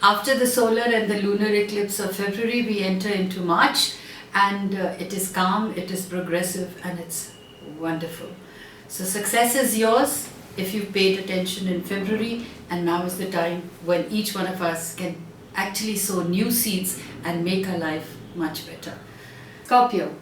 After the solar and the lunar eclipse of February, we enter into March, and it is calm, it is progressive, and it's wonderful. So success is yours if you've paid attention in February, and now is the time when each one of us can actually sow new seeds and make our life much better. Scorpio,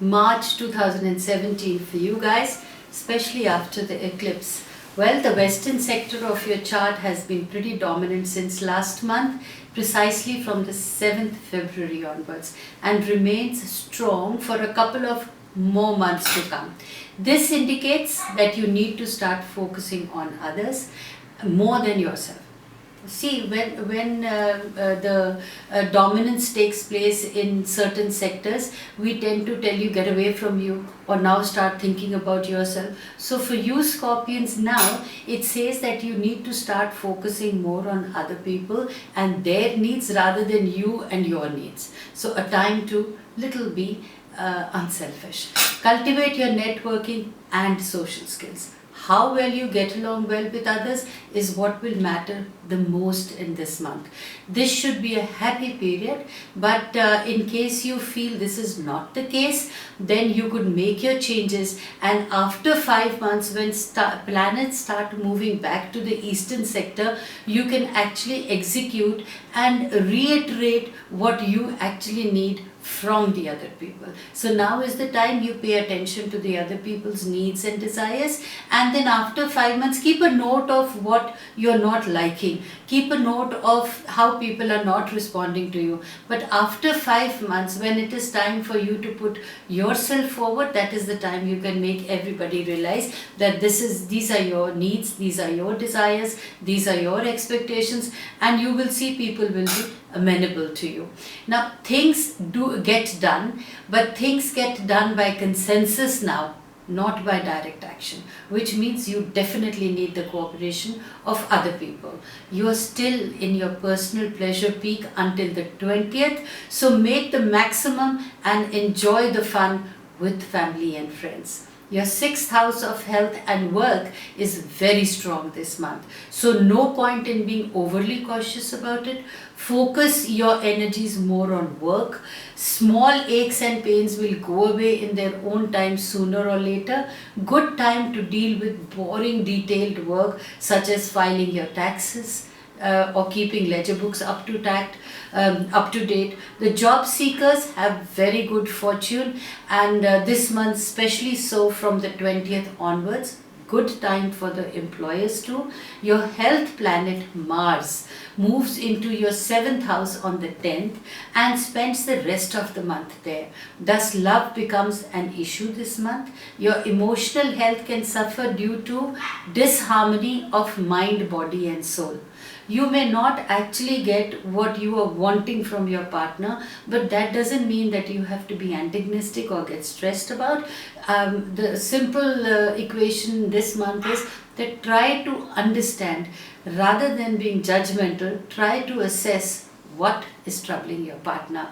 March 2017 for you guys, especially after the eclipse. Well, the western sector of your chart has been pretty dominant since last month, precisely from the 7th February onwards, and remains strong for a couple of more months to come. This indicates that you need to start focusing on others more than yourself. See, when the dominance takes place in certain sectors, we tend to tell you get away from you or now start thinking about yourself. So for you Scorpions now, it says that you need to start focusing more on other people and their needs rather than you and your needs. So a time to little be unselfish. Cultivate your networking and social skills. How well you get along well with others is what will matter the most in this month. This should be a happy period, but in case you feel this is not the case, then you could make your changes, and after 5 months when planets start moving back to the eastern sector, you can actually execute and reiterate what you actually need from the other people. So now is the time you pay attention to the other people's needs and desires, and then after 5 months keep a note of what you're not liking, keep a note of how people are not responding to you. But after 5 months, when it is time for you to put yourself forward, that is the time you can make everybody realize that these are your needs, these are your desires, these are your expectations, and you will see people will be amenable to you. Now things do get done, but things get done by consensus now, not by direct action, which means you definitely need the cooperation of other people. You are still in your personal pleasure peak until the 20th, so make the maximum and enjoy the fun with family and friends. Your 6th house of health and work is very strong this month. So no point in being overly cautious about it. Focus your energies more on work. Small aches and pains will go away in their own time sooner or later. Good time to deal with boring detailed work such as filing your taxes, or keeping ledger books up to date. The job seekers have very good fortune, and this month especially so from the 20th onwards. Good time for the employers too. Your health planet Mars moves into your 7th house on the 10th and spends the rest of the month there. Thus love becomes an issue this month. Your emotional health can suffer due to disharmony of mind, body and soul. You may not actually get what you are wanting from your partner, but that doesn't mean that you have to be antagonistic or get stressed about. The simple equation this month is that try to understand rather than being judgmental. Try to assess what is troubling your partner.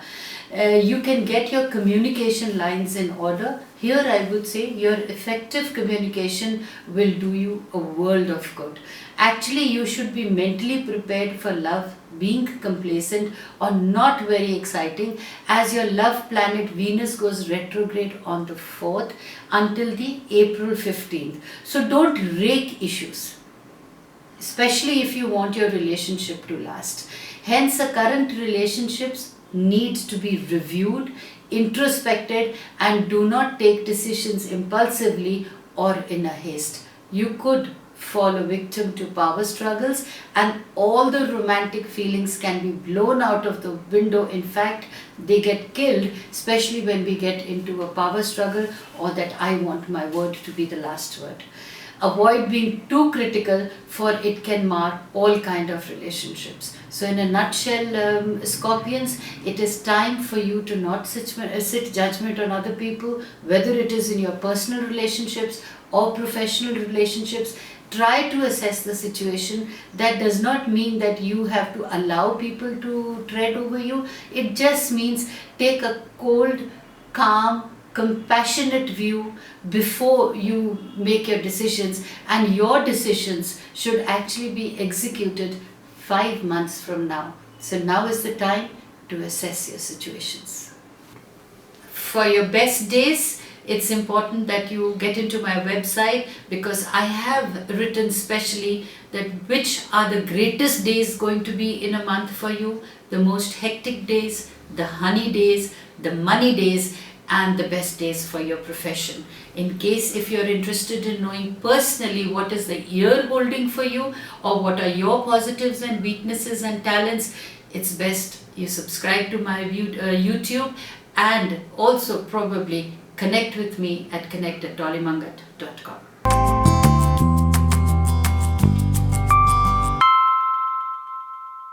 You can get your communication lines in order. Here I would say your effective communication will do you a world of good. Actually, you should be mentally prepared for love being complacent or not very exciting, as your love planet Venus goes retrograde on the 4th until the April 15th. So don't rake issues, especially if you want your relationship to last. Hence, the current relationships need to be reviewed, introspected, and do not take decisions impulsively or in a haste. You could fall a victim to power struggles, and all the romantic feelings can be blown out of the window. In fact, they get killed, especially when we get into a power struggle or that I want my word to be the last word. Avoid being too critical, for it can mar all kind of relationships. So in a nutshell, Scorpions, it is time for you to not sit judgment on other people, whether it is in your personal relationships or professional relationships. Try to assess the situation. That does not mean that you have to allow people to tread over you. It just means take a cold, calm, compassionate view before you make your decisions, and your decisions should actually be executed 5 months from now. So now is the time to assess your situations. For your best days, it's important that you get into my website, because I have written specially that which are the greatest days going to be in a month for you, the most hectic days, the honey days, the money days, and the best days for your profession. In case if you're interested in knowing personally what is the year holding for you, or what are your positives and weaknesses and talents, it's best you subscribe to my YouTube, and also probably connect with me at connect@dollymanghat.com.